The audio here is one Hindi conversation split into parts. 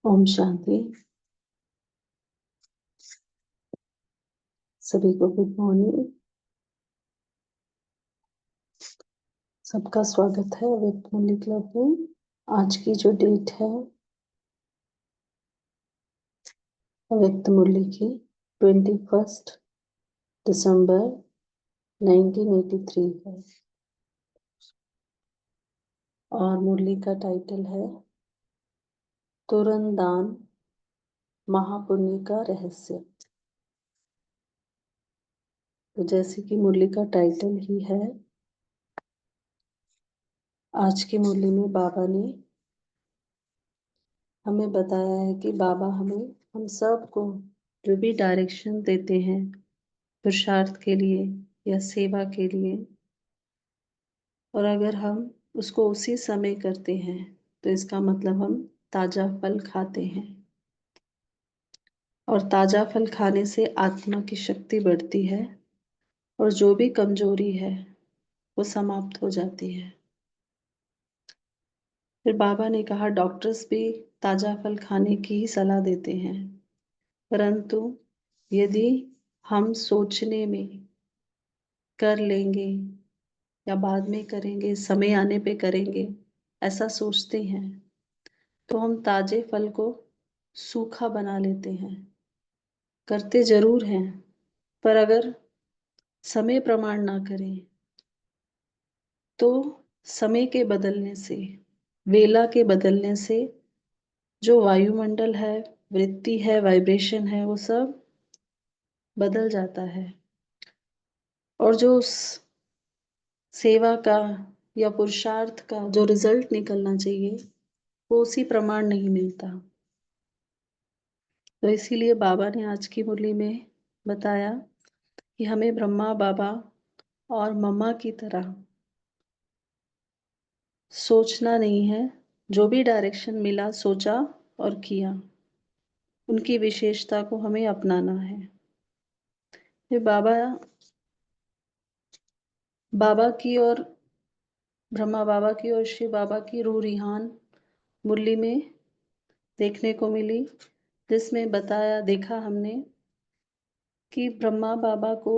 ओम शांति। सभी को गुड मॉर्निंग। सबका स्वागत है व्यक्त मुरली क्लब में। आज की जो डेट है व्यक्त मुरली की 21 दिसंबर 1983 है और मुरली का टाइटल है तुरंत दान महापुण्य का रहस्य। तो जैसे कि मुरली का टाइटल ही है, आज की मुरली में बाबा ने हमें बताया है कि बाबा हम सबको जो भी डायरेक्शन देते हैं पुरुषार्थ के लिए या सेवा के लिए, और अगर हम उसको उसी समय करते हैं तो इसका मतलब हम ताजा फल खाते हैं, और ताजा फल खाने से आत्मा की शक्ति बढ़ती है और जो भी कमजोरी है वो समाप्त हो जाती है। फिर बाबा ने कहा डॉक्टर्स भी ताजा फल खाने की ही सलाह देते हैं, परंतु यदि हम सोचने में कर लेंगे या बाद में करेंगे, समय आने पे करेंगे, ऐसा सोचते हैं तो हम ताजे फल को सूखा बना लेते हैं। करते जरूर हैं, पर अगर समय प्रमाण ना करें तो समय के बदलने से, वेला के बदलने से जो वायुमंडल है, वृत्ति है, वाइब्रेशन है, वो सब बदल जाता है और जो उस सेवा का या पुरुषार्थ का जो रिजल्ट निकलना चाहिए वो उसी प्रमाण नहीं मिलता। तो इसीलिए बाबा ने आज की मुरली में बताया कि हमें ब्रह्मा बाबा और मम्मा की तरह सोचना नहीं है। जो भी डायरेक्शन मिला सोचा और किया, उनकी विशेषता को हमें अपनाना है। फिर बाबा की और ब्रह्मा बाबा की और शिव बाबा की रूह रिहान मुरली में देखने को मिली, जिसमें देखा हमने कि ब्रह्मा बाबा को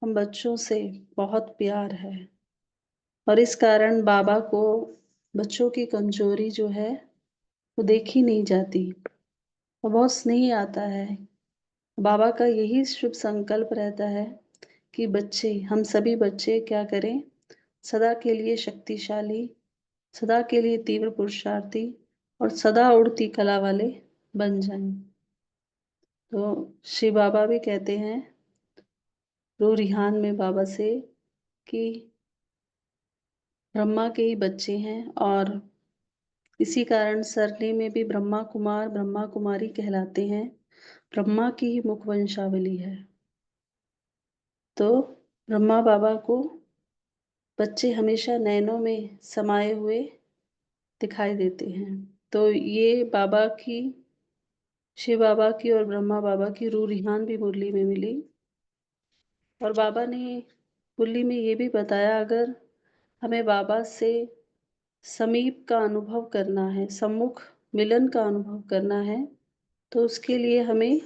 हम बच्चों से बहुत प्यार है और इस कारण बाबा को बच्चों की कमजोरी जो है वो देखी नहीं जाती और बहुत स्नेह आता है। बाबा का यही शुभ संकल्प रहता है कि हम सभी बच्चे क्या करें, सदा के लिए शक्तिशाली, सदा के लिए तीव्र पुरुषार्थी और सदा उड़ती कला वाले बन जाएं। तो शिव बाबा भी कहते हैं रूह रिहान में बाबा से कि ब्रह्मा के ही बच्चे हैं और इसी कारण सरने में भी ब्रह्मा कुमार ब्रह्मा कुमारी कहलाते हैं। ब्रह्मा की ही मुख वंशावली है। तो ब्रह्मा बाबा को बच्चे हमेशा नैनों में समाये हुए दिखाई देते हैं। तो ये शिव बाबा की और ब्रह्मा बाबा की रूह रिहान भी मुरली में मिली। और बाबा ने मुरली में ये भी बताया, अगर हमें बाबा से समीप का अनुभव करना है, सम्मुख मिलन का अनुभव करना है, तो उसके लिए हमें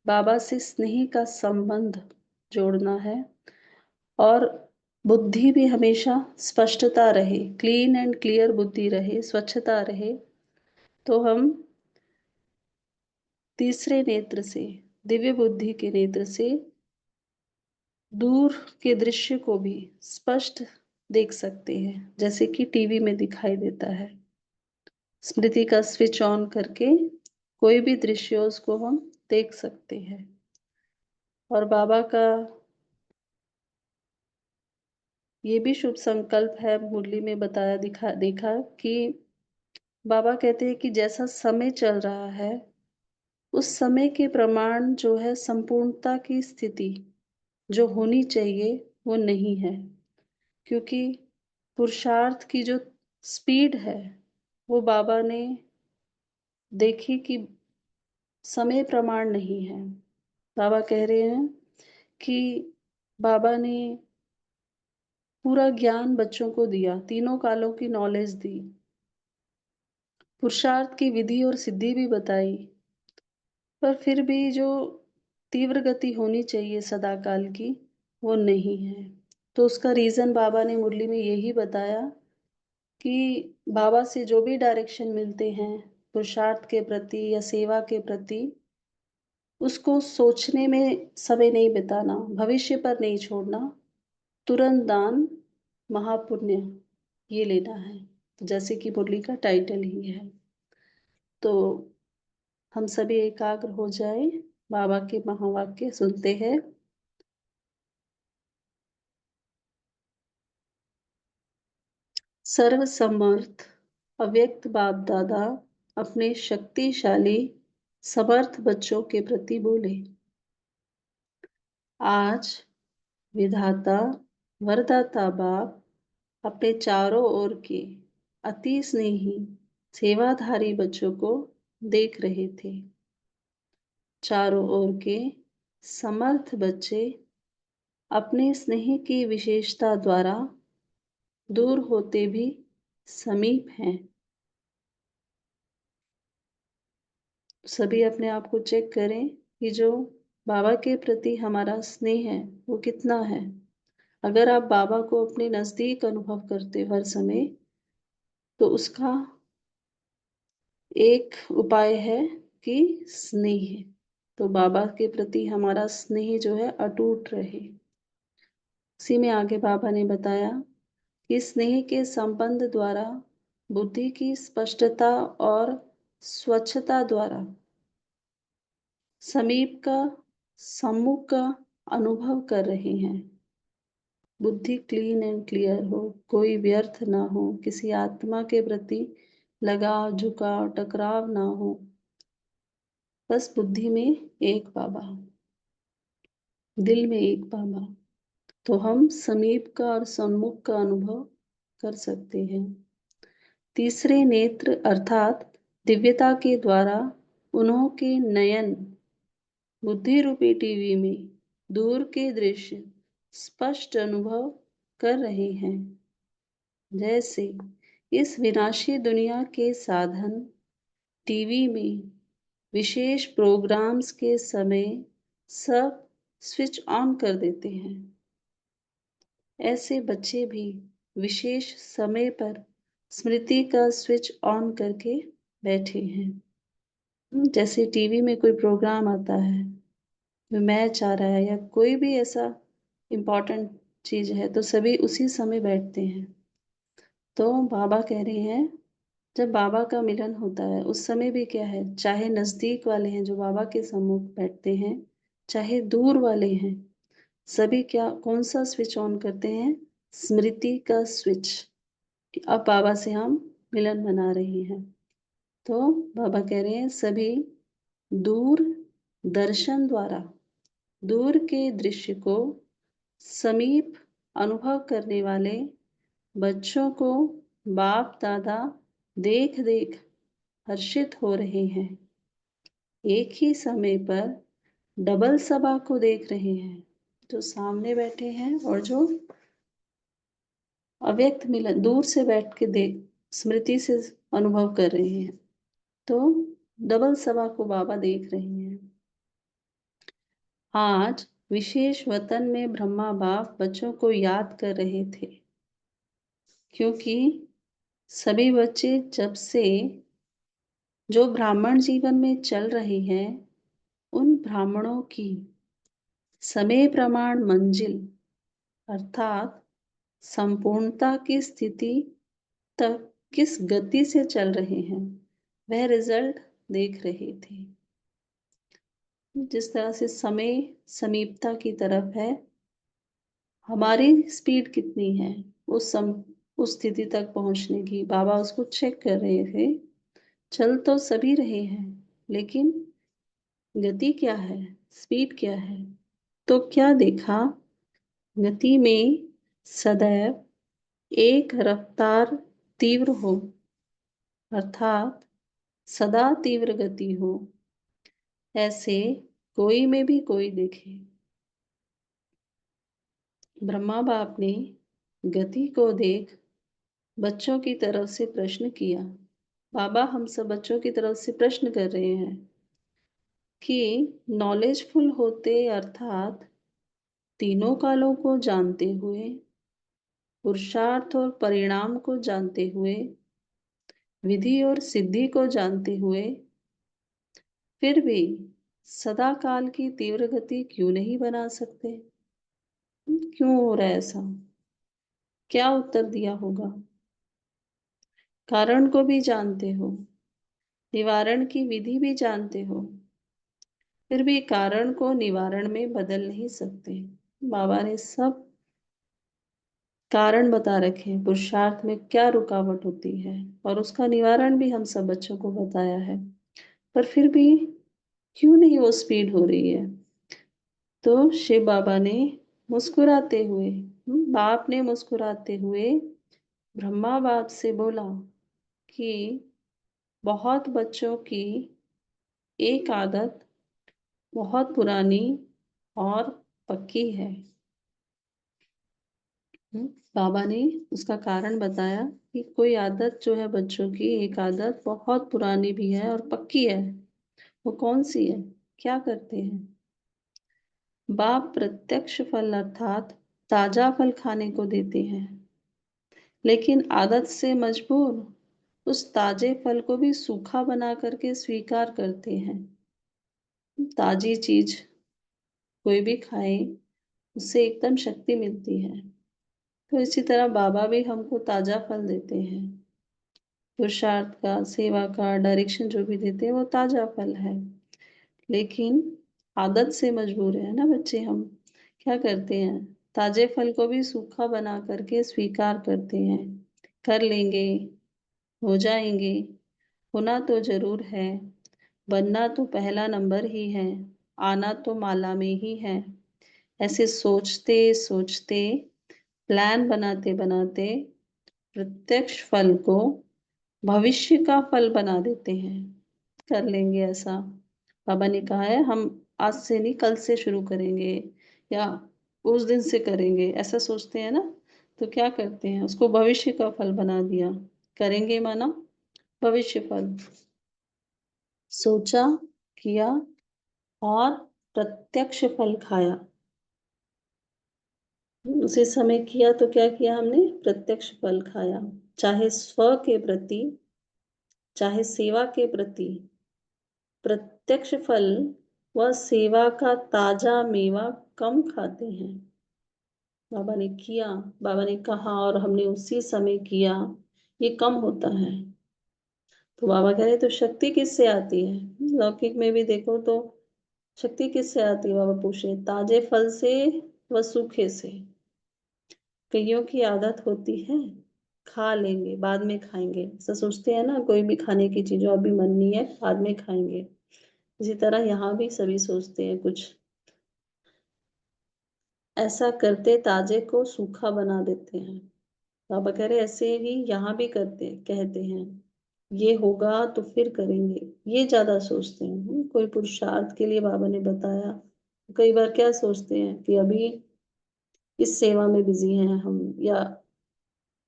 बाबा से स्नेह का संबंध जोड़ना है और बुद्धि भी हमेशा स्पष्टता रहे, क्लीन एंड क्लियर बुद्धि रहे, स्वच्छता रहे, तो हम तीसरे नेत्र से, दिव्य बुद्धि के नेत्र से दूर के दृश्य को भी स्पष्ट देख सकते हैं, जैसे कि टीवी में दिखाई देता है। स्मृति का स्विच ऑन करके कोई भी दृश्य उसको हम देख सकते हैं। और बाबा का ये भी शुभ संकल्प है, मुरली में बताया देखा कि बाबा कहते हैं कि जैसा समय चल रहा है उस समय के प्रमाण जो है, संपूर्णता की स्थिति जो होनी चाहिए वो नहीं है, क्योंकि पुरुषार्थ की जो स्पीड है वो बाबा ने देखी कि समय प्रमाण नहीं है। बाबा कह रहे हैं कि बाबा ने पूरा ज्ञान बच्चों को दिया, तीनों कालों की नॉलेज दी, पुरुषार्थ की विधि और सिद्धि भी बताई, पर फिर भी जो तीव्र गति होनी चाहिए सदा काल की, वो नहीं है। तो उसका रीज़न बाबा ने मुरली में यही बताया कि बाबा से जो भी डायरेक्शन मिलते हैं, पुरुषार्थ के प्रति या सेवा के प्रति, उसको सोचने में समय नहीं बिताना, भविष्य पर नहीं छोड़ना, तुरंत दान, महापुण्य, ये लेना है। तो जैसे कि मुरली का टाइटल ही है। तो हम सभी एकाग्र हो जाएं, बाबा के महावाक्य सुनते हैं। सर्वसमर्थ अव्यक्त बाप दादा अपने शक्तिशाली समर्थ बच्चों के प्रति बोले, आज विधाता वरदाता बाप अपने चारों ओर के अति स्नेही सेवाधारी बच्चों को देख रहे थे। चारों ओर के समर्थ बच्चे अपने स्नेह की विशेषता द्वारा दूर होते भी समीप हैं। सभी अपने आप को चेक करें कि जो बाबा के प्रति हमारा स्नेह है वो कितना है। अगर आप बाबा को अपने नज़दीक अनुभव करते हो हर समय, तो उसका एक उपाय है कि स्नेह। तो बाबा के प्रति हमारा स्नेह जो है अटूट रहे। उसी में आगे बाबा ने बताया कि स्नेह के संबंध द्वारा बुद्धि की स्पष्टता और स्वच्छता द्वारा समीप का सम्मुख का अनुभव कर रहे हैं। बुद्धि क्लीन एंड क्लियर हो, कोई व्यर्थ ना हो, किसी आत्मा के प्रति लगाव झुकाव टकराव ना हो, बस बुद्धि में एक बाबा, दिल में एक बाबा। तो हम समीप का और सम्मुख का अनुभव कर सकते हैं। तीसरे नेत्र अर्थात दिव्यता के द्वारा उन्होंने नयन बुद्धि रूपी टीवी में दूर के दृश्य स्पष्ट अनुभव कर रहे हैं। जैसे इस विनाशी दुनिया के साधन टीवी में विशेष प्रोग्राम्स के समय सब स्विच ऑन कर देते हैं, ऐसे बच्चे भी विशेष समय पर स्मृति का स्विच ऑन करके बैठे हैं। जैसे टीवी में कोई प्रोग्राम आता है, मैच आ रहा है या कोई भी ऐसा इम्पोर्टेंट चीज है, तो सभी उसी समय बैठते हैं। तो बाबा कह रहे हैं, जब बाबा का मिलन होता है उस समय भी क्या है, चाहे नजदीक वाले हैं जो बाबा के सम्मुख बैठते हैं, चाहे दूर वाले हैं, सभी क्या कौन सा स्विच ऑन करते हैं, स्मृति का स्विच। अब बाबा से हम मिलन मना रहे हैं। तो बाबा कह रहे हैं, सभी दूर दर्शन द्वारा दूर के दृश्य को समीप अनुभव करने वाले बच्चों को बाप दादा देख देख हर्षित हो रहे हैं। एक ही समय पर डबल सभा को देख रहे हैं, जो सामने बैठे हैं और जो अव्यक्त मिलन दूर से बैठ के देख स्मृति से अनुभव कर रहे हैं। तो डबल सभा को बाबा देख रहे हैं। आज विशेष वतन में ब्रह्मा बाप बच्चों को याद कर रहे थे, क्योंकि सभी बच्चे जब से जो ब्राह्मण जीवन में चल रहे हैं, उन ब्राह्मणों की समय प्रमाण मंजिल अर्थात संपूर्णता की स्थिति तक किस गति से चल रहे हैं, वह रिजल्ट देख रहे थे। जिस तरह से समय समीपता की तरफ है, हमारी स्पीड कितनी है उस स्थिति तक पहुंचने की, बाबा उसको चेक कर रहे थे। चल तो सभी रहे हैं, लेकिन गति क्या है, स्पीड क्या है। तो क्या देखा, गति में सदैव एक रफ्तार तीव्र हो, अर्थात सदा तीव्र गति हो, ऐसे कोई में भी कोई दिखे। ब्रह्मा बाप ने गति को देख बच्चों की तरफ से प्रश्न किया, बाबा हम सब बच्चों की तरफ से प्रश्न कर रहे हैं कि नॉलेजफुल होते अर्थात तीनों कालों को जानते हुए, पुरुषार्थ और परिणाम को जानते हुए, विधि और सिद्धि को जानते हुए, फिर भी सदा काल की तीव्र गति क्यों नहीं बना सकते? क्यों हो रहा है ऐसा? क्या उत्तर दिया होगा? कारण को भी जानते हो, निवारण की विधि भी जानते हो, फिर भी कारण को निवारण में बदल नहीं सकते। बाबा ने सब कारण बता रखे हैं, पुरुषार्थ में क्या रुकावट होती है और उसका निवारण भी हम सब बच्चों को बताया है। पर फिर भी क्यों नहीं वो स्पीड हो रही है? तो शिव बाबा ने मुस्कुराते हुए बाप ने मुस्कुराते हुए ब्रह्मा बाप से बोला कि बहुत बच्चों की एक आदत बहुत पुरानी और पक्की है। बाबा ने उसका कारण बताया कि कोई आदत जो है बच्चों की, एक आदत बहुत पुरानी भी है और पक्की है। वो कौन सी है? क्या करते हैं? बाप प्रत्यक्ष फल अर्थात ताजा फल खाने को देते हैं, लेकिन आदत से मजबूर उस ताजे फल को भी सूखा बना करके स्वीकार करते हैं। ताजी चीज कोई भी खाए, उससे एकदम शक्ति मिलती है। तो इसी तरह बाबा भी हमको ताजा फल देते हैं, पुरुषार्थ का, सेवा का, डायरेक्शन जो भी देते हैं वो ताजा फल है। लेकिन आदत से मजबूर है ना बच्चे, हम क्या करते हैं? ताजे फल को भी सूखा बना करके स्वीकार करते हैं। कर लेंगे, हो जाएंगे, होना तो जरूर है, बनना तो पहला नंबर ही है, आना तो माला में ही है। ऐसे सोचते सोचते, प्लान बनाते बनाते प्रत्यक्ष फल को भविष्य का फल बना देते हैं। कर लेंगे ऐसा, बाबा ने कहा है हम आज से नहीं कल से शुरू करेंगे या उस दिन से करेंगे, ऐसा सोचते हैं ना। तो क्या करते हैं, उसको भविष्य का फल बना दिया। करेंगे माना भविष्य फल। सोचा, किया और प्रत्यक्ष फल खाया। उसी समय किया तो क्या किया हमने? प्रत्यक्ष फल खाया। चाहे स्व के प्रति, चाहे सेवा के प्रति, प्रत्यक्ष फल व सेवा का ताजा मेवा कम खाते हैं। बाबा ने किया, बाबा ने कहा और हमने उसी समय किया, ये कम होता है। तो बाबा कह रहे तो शक्ति किससे आती है? लौकिक में भी देखो तो शक्ति किससे आती है? बाबा पूछ रहे ताजे फल से व सूखे से। कईयों की आदत होती है खा लेंगे बाद में खाएंगे, ऐसा सोचते हैं ना, कोई भी खाने की चीज अभी मन नहीं है बाद में खाएंगे। इसी तरह यहाँ भी सभी सोचते हैं कुछ ऐसा करते, ताजे को सूखा बना देते हैं। बाबा कह रहे ऐसे ही यहाँ भी करते कहते हैं ये होगा तो फिर करेंगे, ये ज्यादा सोचते हैं। कोई पुरुषार्थ के लिए बाबा ने बताया, कई बार क्या सोचते हैं कि अभी इस सेवा में बिजी हैं हम, या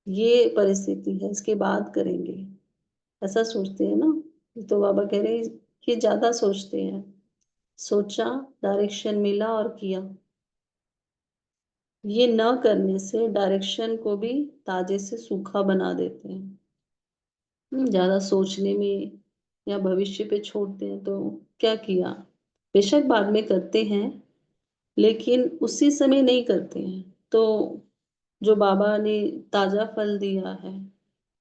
ये परिस्थिति है इसके बाद करेंगे, ऐसा सोचते हैं ना। तो बाबा कह रहे ये ज्यादा सोचते हैं। सोचा, डायरेक्शन मिला और किया। ये न करने से डायरेक्शन को भी ताजे से सूखा बना देते हैं। ज्यादा सोचने में या भविष्य पे छोड़ते हैं तो क्या किया? बेशक बाद में करते हैं, लेकिन उसी समय नहीं करते हैं। तो जो बाबा ने ताजा फल दिया है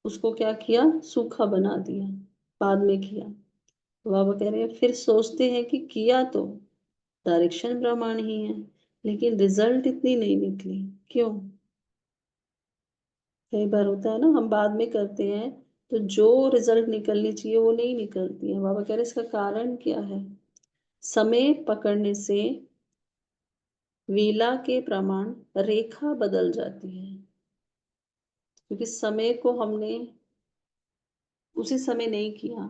उसको क्या किया? सूखा बना दिया, बाद में किया। तो बाबा कह रहे हैं फिर सोचते हैं कि किया तो डायरेक्शन प्रमाण ही है, लेकिन रिजल्ट इतनी नहीं निकली। क्यों? कई बार होता है ना, हम बाद में करते हैं तो जो रिजल्ट निकलनी चाहिए वो नहीं निकलती है। बाबा कह रहे इसका कारण क्या है? समय पकड़ने से वेला के प्रमाण रेखा बदल जाती है, क्योंकि समय को हमने उसी समय नहीं किया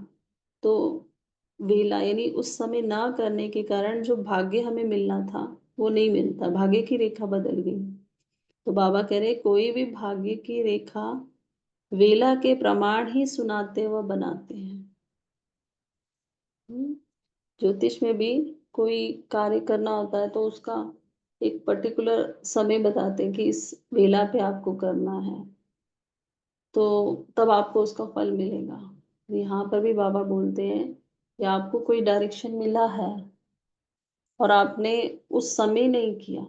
तो वेला यानी उस समय ना करने के कारण जो भाग्य हमें मिलना था वो नहीं मिलता, भाग्य की रेखा बदल गई। तो बाबा कह रहे कोई भी भाग्य की रेखा वेला के प्रमाण ही सुनाते व बनाते हैं। ज्योतिष में भी कोई कार्य करना होता है तो उसका एक पर्टिकुलर समय बताते हैं कि इस वेला पे आपको करना है, तो तब आपको उसका फल मिलेगा। यहाँ पर भी बाबा बोलते हैं कि आपको कोई डायरेक्शन मिला है और आपने उस समय नहीं किया,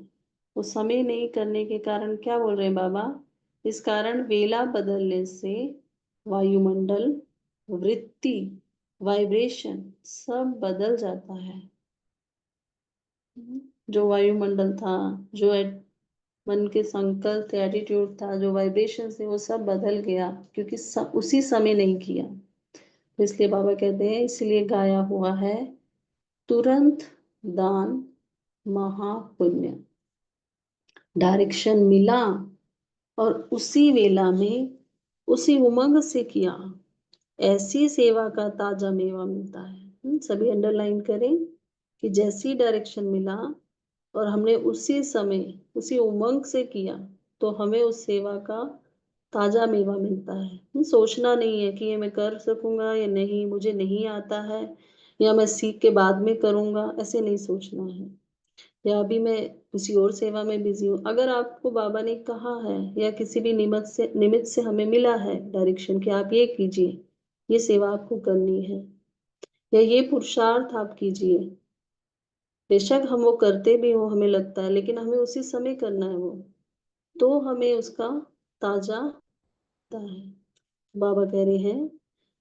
उस समय नहीं करने के कारण क्या बोल रहे हैं बाबा, इस कारण वेला बदलने से वायुमंडल, वृत्ति, वाइब्रेशन सब बदल जाता है। जो वायुमंडल था, जो मन के संकल्प थे, एटीट्यूड था, जो वाइब्रेशन थे, वो सब बदल गया क्योंकि उसी समय नहीं किया। तो इसलिए बाबा कहते हैं, इसलिए गाया हुआ है, तुरंत दान महापुण्य। डायरेक्शन मिला और उसी वेला में उसी उमंग से किया, ऐसी सेवा का ताजा मेवा मिलता है। सभी अंडरलाइन करें कि जैसी डायरेक्शन मिला और हमने उसी समय उसी उमंग से किया तो हमें उस सेवा का ताजा मेवा मिलता है। सोचना नहीं है कि ये मैं कर सकूंगा या नहीं, मुझे नहीं आता है, या मैं सीख के बाद में करूंगा, ऐसे नहीं सोचना है, या अभी मैं किसी और सेवा में बिजी हूँ। अगर आपको बाबा ने कहा है या किसी भी निमित्त से हमें मिला है डायरेक्शन कि आप ये कीजिए, ये सेवा आपको करनी है, या ये पुरुषार्थ आप कीजिए, बेशक हम वो करते भी हो, हमें लगता है, लेकिन हमें उसी समय करना है वो, तो हमें उसका ताजा होता है। बाबा कह रहे हैं,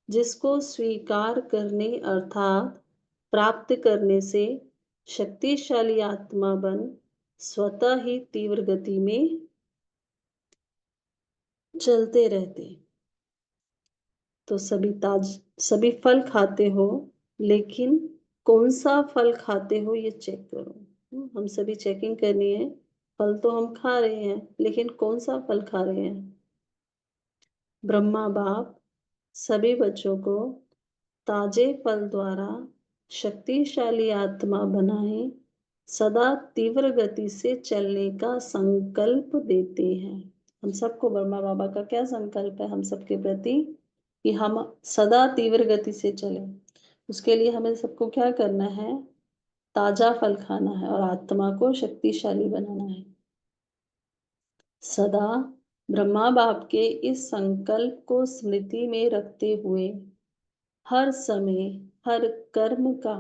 जिसको स्वीकार करने अर्थात प्राप्त करने से शक्तिशाली आत्मा बन स्वतः ही तीव्र गति में चलते रहते, तो सभी फल खाते हो, लेकिन कौन सा फल खाते हो ये चेक करो। हम सभी चेकिंग करनी है, फल तो हम खा रहे हैं लेकिन कौन सा फल खा रहे हैं। ब्रह्मा बाप सभी बच्चों को ताजे फल द्वारा शक्तिशाली आत्मा बनाए सदा तीव्र गति से चलने का संकल्प देते हैं। हम सबको ब्रह्मा बाबा का क्या संकल्प है हम सबके प्रति, कि हम सदा तीव्र गति से चलें। उसके लिए हमें सबको क्या करना है, ताजा फल खाना है और आत्मा को शक्तिशाली बनाना है। सदा ब्रह्मा बाप के इस संकल्प को स्मृति में रखते हुए हर समय हर कर्म का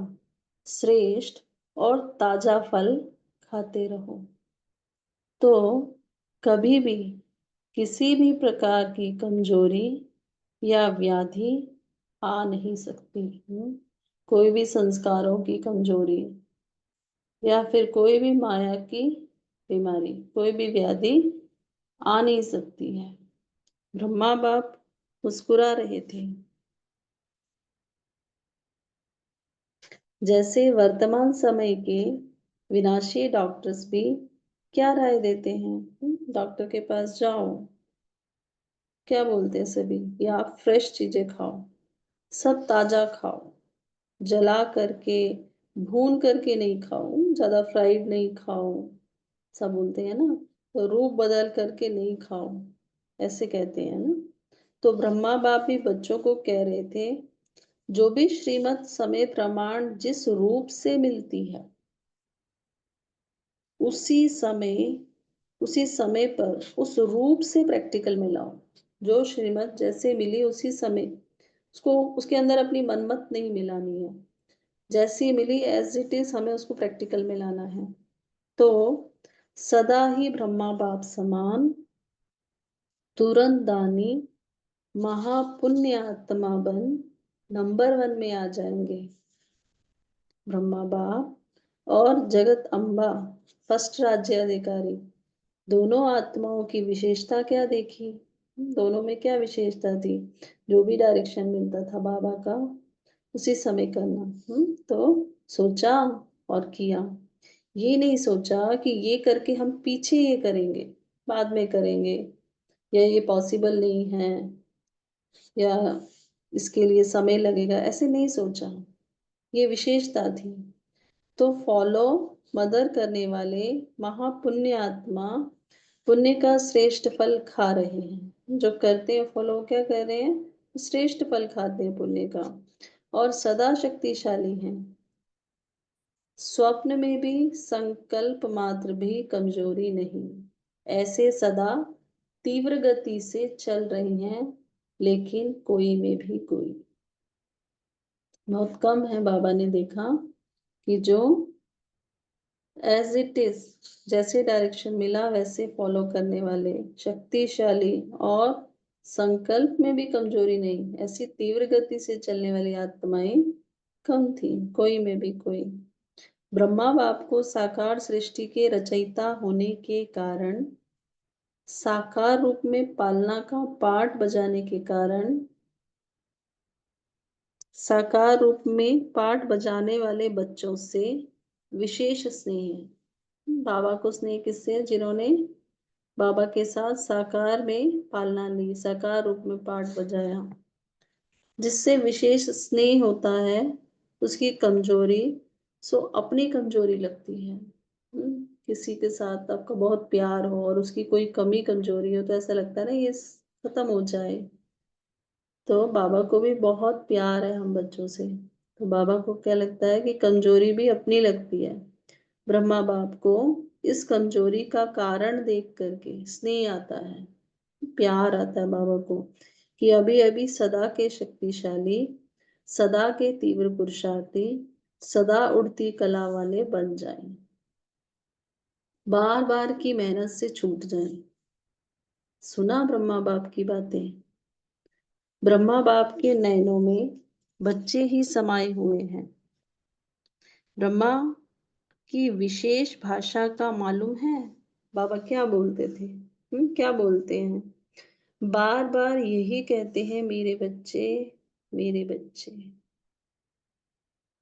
श्रेष्ठ और ताजा फल खाते रहो, तो कभी भी किसी भी प्रकार की कमजोरी या व्याधि आ नहीं सकती। कोई भी संस्कारों की कमजोरी या फिर कोई भी माया की बीमारी, कोई भी व्याधि आ नहीं सकती है। ब्रह्मा बाप मुस्कुरा रहे थे। जैसे वर्तमान समय के विनाशी डॉक्टर्स भी क्या राय देते हैं, डॉक्टर के पास जाओ, क्या बोलते हैं सभी, या आप फ्रेश चीजें खाओ, सब ताजा खाओ, जला करके भून करके नहीं खाओ, ज्यादा फ्राइड नहीं खाओ, सब बोलते हैं ना, तो रूप बदल करके नहीं खाओ, ऐसे कहते हैं ना। तो ब्रह्मा बाप भी बच्चों को कह रहे थे, जो भी श्रीमत समय प्रमाण जिस रूप से मिलती है उसी समय उसी समय पर उस रूप से प्रैक्टिकल में लाओ। जो श्रीमत जैसे मिली उसी समय उसको, उसके अंदर अपनी मनमत नहीं मिलानी है, जैसी मिली एज इट इज हमें उसको प्रैक्टिकल में लाना है। तो सदा ही ब्रह्मा बाप समान तुरंत दानी महापुण्य आत्मा बन नंबर 1 में आ जाएंगे। ब्रह्मा बाप और जगत अम्बा फर्स्ट राज्य अधिकारी, दोनों आत्माओं की विशेषता क्या देखी, दोनों में क्या विशेषता थी, जो भी डायरेक्शन मिलता था बाबा का उसी समय करना। तो सोचा और किया, ये नहीं सोचा कि ये करके हम पीछे ये करेंगे, बाद में करेंगे, या ये पॉसिबल नहीं है, या इसके लिए समय लगेगा, ऐसे नहीं सोचा। ये विशेषता थी। तो फॉलो मदर करने वाले महापुण्य आत्मा पुण्य का श्रेष्ठ फल खा रहे हैं। जो करते हैं फॉलो, क्या कर रहे हैं, श्रेष्ठ फल खाते हैं पुण्य का, और सदा शक्तिशाली हैं। स्वप्न में भी संकल्प मात्र भी कमजोरी नहीं। ऐसे सदा तीव्र गति से चल रही हैं, लेकिन कोई में भी कोई। बहुत कम है बाबा ने देखा कि जो एज इट इज, जैसे डायरेक्शन मिला वैसे फॉलो करने वाले, शक्तिशाली और संकल्प में भी कमजोरी नहीं, ऐसी तीव्र गति से चलने वाली आत्माएं कम थी, कोई में भी कोई। ब्रह्मा बाप को साकार सृष्टि के रचयिता होने के कारण, साकार रूप में पालना का पाठ बजाने के कारण, साकार रूप में पाठ बजाने वाले बच्चों से विशेष स्नेह है। बाबा को स्नेह किससे है, जिन्होंने बाबा के साथ साकार में पालना ली, साकार रूप में पाठ बजाया। जिससे विशेष स्नेह होता है, उसकी कमजोरी सो अपनी कमजोरी लगती है। किसी के साथ आपका बहुत प्यार हो और उसकी कोई कमी कमजोरी हो तो ऐसा लगता है ना ये खत्म हो जाए। तो बाबा को भी बहुत प्यार है हम बच्चों से, तो बाबा को क्या लगता है कि कमजोरी भी अपनी लगती है। ब्रह्मा बाप को इस कमजोरी का कारण देख करके स्नेह आता है, प्यार आता है बाबा को, कि अभी अभी सदा के शक्तिशाली, सदा के तीव्र पुरुषार्थी, सदा उड़ती कला वाले बन जाएं, बार बार की मेहनत से छूट जाएं। सुना ब्रह्मा बाप की बातें। ब्रह्मा बाप के नयनों में बच्चे ही समाये हुए हैं। ब्रह्मा की विशेष भाषा का मालूम है बाबा क्या बोलते थे? क्या बोलते हैं? बार बार यही कहते हैं, मेरे बच्चे, मेरे बच्चे।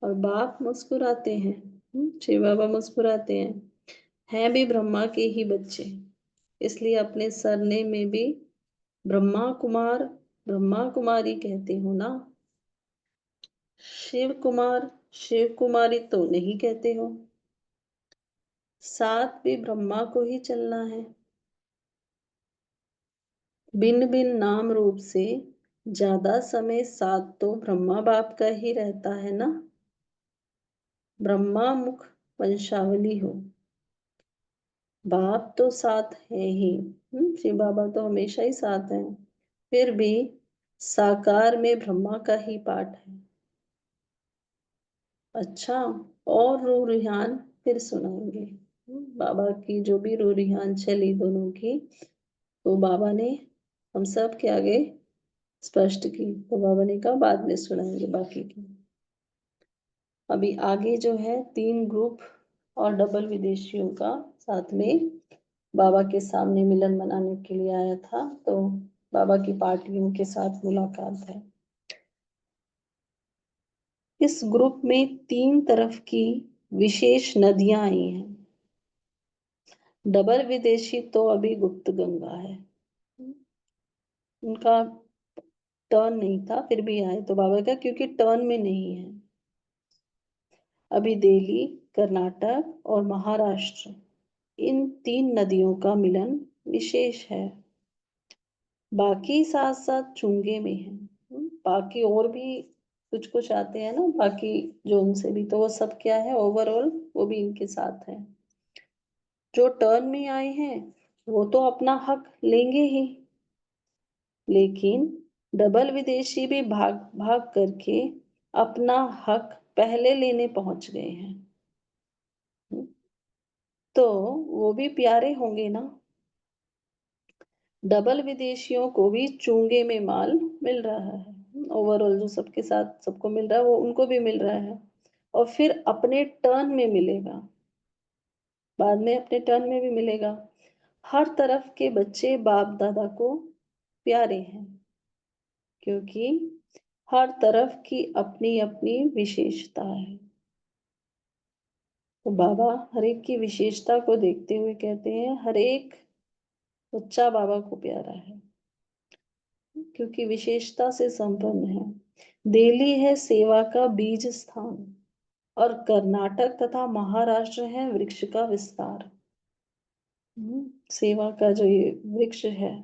और बाप मुस्कुराते हैं, शिव बाबा मुस्कुराते हैं भी ब्रह्मा के ही बच्चे, इसलिए अपने सरनेम में भी ब्रह्मा कुमार, ब्रह्मा कुमारी कहते हो ना। शिव कुमार, शिव कुमारी तो नहीं कहते हो। साथ भी ब्रह्मा को ही चलना है। भिन्न भिन्न नाम रूप से ज्यादा समय साथ तो ब्रह्मा बाप का ही रहता है ना। ब्रह्मा मुख वंशावली हो, बाप तो साथ है ही। शिव बाबा तो हमेशा ही साथ हैं, फिर भी साकार में ब्रह्मा का ही पाठ है। अच्छा, और रू रिहान फिर सुनाएंगे। बाबा की जो भी रू रिहान चली दोनों की, तो बाबा ने हम सब के आगे स्पष्ट की, तो बाबा ने कहा बाद में सुनाएंगे बाकी की। अभी आगे जो है 3 ग्रुप और डबल विदेशियों का साथ में बाबा के सामने मिलन मनाने के लिए आया था, तो बाबा की पार्टियों के साथ मुलाकात है। इस ग्रुप में 3 तरफ की विशेष नदियां आई हैं। डबल विदेशी तो अभी गुप्त गंगा है, उनका टर्न नहीं था, फिर भी आए तो बाबा का, क्योंकि टर्न में नहीं है। अभी दिल्ली, कर्नाटक और महाराष्ट्र, इन 3 नदियों का मिलन विशेष है। बाकी साथ साथ चुंगे में है। बाकी और भी कुछ कुछ आते हैं ना बाकी जोन से भी, तो वो सब क्या है, ओवरऑल वो भी इनके साथ है। जो टर्न में आए हैं वो तो अपना हक लेंगे ही, लेकिन डबल विदेशी भी भाग भाग करके अपना हक पहले लेने पहुंच गए हैं, तो वो भी प्यारे होंगे ना। डबल विदेशियों को भी चूंगे में माल मिल रहा है, ओवरऑल जो सबके साथ सबको मिल रहा है वो उनको भी मिल रहा है, और फिर अपने टर्न में मिलेगा, बाद में अपने टर्न में भी मिलेगा। हर तरफ के बच्चे बाप दादा को प्यारे हैं, क्योंकि हर तरफ की अपनी अपनी विशेषता है। तो बाबा हर एक की विशेषता को देखते हुए कहते हैं, हर एक बच्चा बाबा को प्यारा है, क्योंकि विशेषता से संपन्न है। दिल्ली है सेवा का बीज स्थान, और कर्नाटक तथा महाराष्ट्र है वृक्ष का विस्तार। सेवा का जो ये वृक्ष है,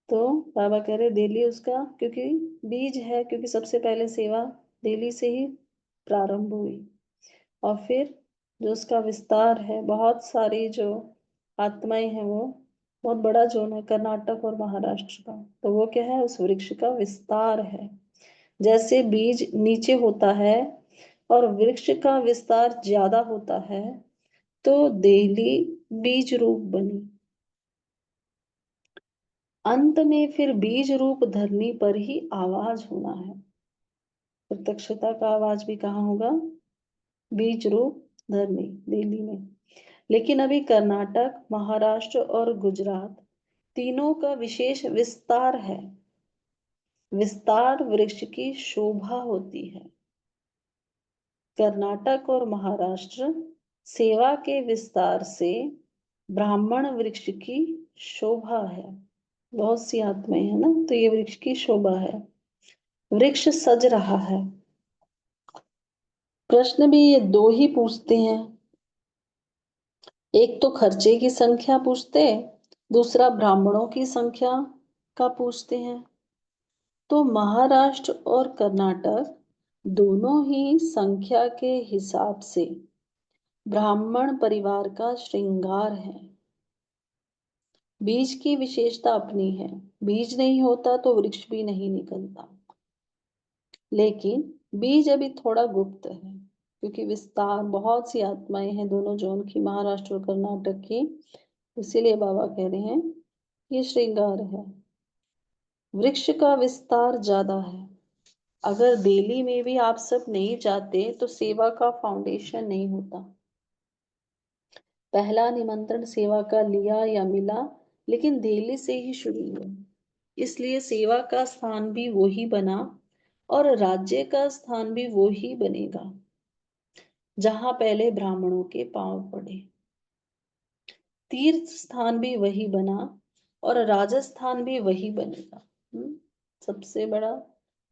तो बाबा कह रहे दिल्ली उसका क्योंकि बीज है, क्योंकि सबसे पहले सेवा दिल्ली से ही प्रारंभ हुई, और फिर जो उसका विस्तार है, बहुत सारी जो आत्माएं हैं, वो बहुत बड़ा जोन है कर्नाटक और महाराष्ट्र का, तो वो क्या है, उस वृक्ष का विस्तार है। जैसे बीज नीचे होता है और वृक्ष का विस्तार ज्यादा होता है, तो दिल्ली बीज रूप बनी। अंत में फिर बीज रूप धरनी पर ही आवाज होना है। प्रत्यक्षता का आवाज भी कहाँ होगा? बीज रूप धरनी, दिल्ली में। लेकिन अभी कर्नाटक, महाराष्ट्र और गुजरात तीनों का विशेष विस्तार है। विस्तार वृक्ष की शोभा होती है। कर्नाटक और महाराष्ट्र सेवा के विस्तार से ब्राह्मण वृक्ष की शोभा है। बहुत सी आत्माएं है ना, तो ये वृक्ष की शोभा है। वृक्ष सज रहा है। प्रश्न भी ये दो ही पूछते हैं, एक तो खर्चे की संख्या पूछते, दूसरा ब्राह्मणों की संख्या का पूछते हैं। तो महाराष्ट्र और कर्नाटक दोनों ही संख्या के हिसाब से ब्राह्मण परिवार का श्रृंगार है। बीज की विशेषता अपनी है। बीज नहीं होता तो वृक्ष भी नहीं निकलता। लेकिन बीज अभी थोड़ा गुप्त है, क्योंकि विस्तार, बहुत सी आत्माएं हैं दोनों जोन की, महाराष्ट्र और कर्नाटक की। इसीलिए बाबा कह रहे हैं ये श्रृंगार है। वृक्ष का विस्तार ज्यादा है। अगर दिल्ली में भी आप सब नहीं जाते तो सेवा का फाउंडेशन नहीं होता। पहला निमंत्रण सेवा का लिया या मिला, लेकिन दिल्ली से ही शुरू हुआ। इसलिए सेवा का स्थान भी वही बना और राज्य का स्थान भी वही बनेगा जहां पहले ब्राह्मणों के पांव पड़े। तीर्थ स्थान भी वही बना और राजस्थान भी वही बनेगा। सबसे बड़ा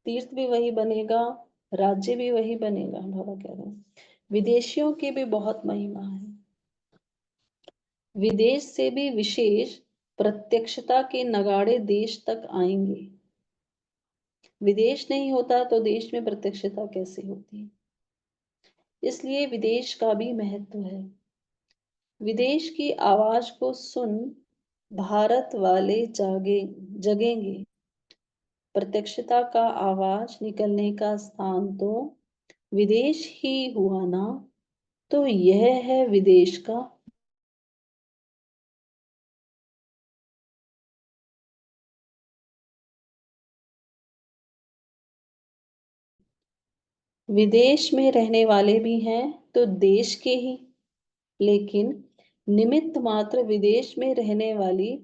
तीर्थ भी वही बनेगा, राज्य भी वही बनेगा। बाबा कह रहे हैं विदेशियों की भी बहुत महिमा है। विदेश से भी विशेष प्रत्यक्षता के नगाड़े देश तक आएंगे। विदेश नहीं होता तो देश में प्रत्यक्षता कैसे होती? इसलिए विदेश का भी महत्व है। विदेश की आवाज को सुन भारत वाले जगेंगे। प्रत्यक्षता का आवाज निकलने का स्थान तो विदेश ही हुआ ना, तो यह है विदेश का। विदेश में रहने वाले भी हैं तो देश के ही, लेकिन निमित्त मात्र विदेश में रहने वाली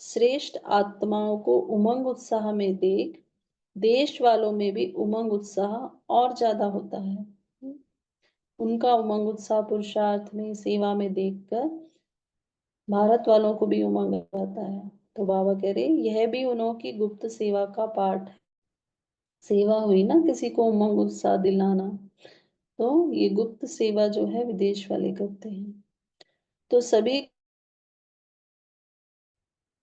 श्रेष्ठ आत्माओं को उमंग उत्साह में देख देश वालों में भी उमंग उत्साह और ज्यादा होता है। उनका उमंग उत्साह पुरुषार्थ में, सेवा में देखकर भारत वालों को भी उमंग आता है। तो बाबा कह रहे यह भी उन्होंने की गुप्त सेवा का पार्ट है। सेवा हुई ना, किसी को उमंग उत्साह दिलाना, तो ये गुप्त सेवा जो है विदेश वाले करते हैं। तो सभी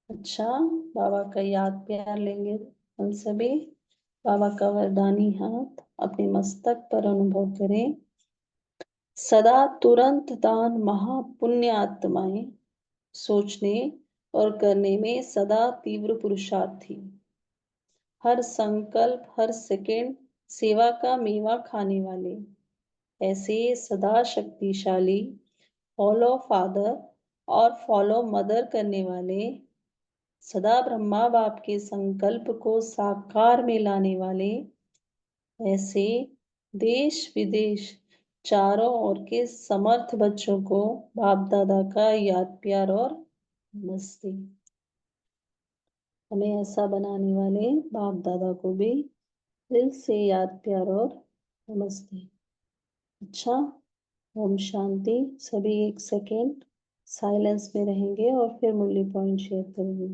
अच्छा, बाबा का याद प्यार लेंगे हम सभी। बाबा का वरदानी हाथ अपने मस्तक पर अनुभव करें। सदा तुरंत दान महापुण्य आत्माएं, सोचने और करने में सदा तीव्र पुरुषार्थी, हर संकल्प हर सेकंड सेवा का मेवा खाने वाले, ऐसे सदा शक्तिशाली फॉलो फादर और फॉलो मदर करने वाले, सदा ब्रह्मा बाप के संकल्प को साकार में लाने वाले, ऐसे देश विदेश चारों ओर के समर्थ बच्चों को बाप दादा का याद प्यार और नमस्ते। हमें ऐसा बनाने वाले बाप दादा को भी दिल से याद प्यार और नमस्ते। अच्छा, ओम शांति। सभी एक सेकेंड साइलेंस में रहेंगे और फिर मुरली पॉइंट शेयर करेंगे।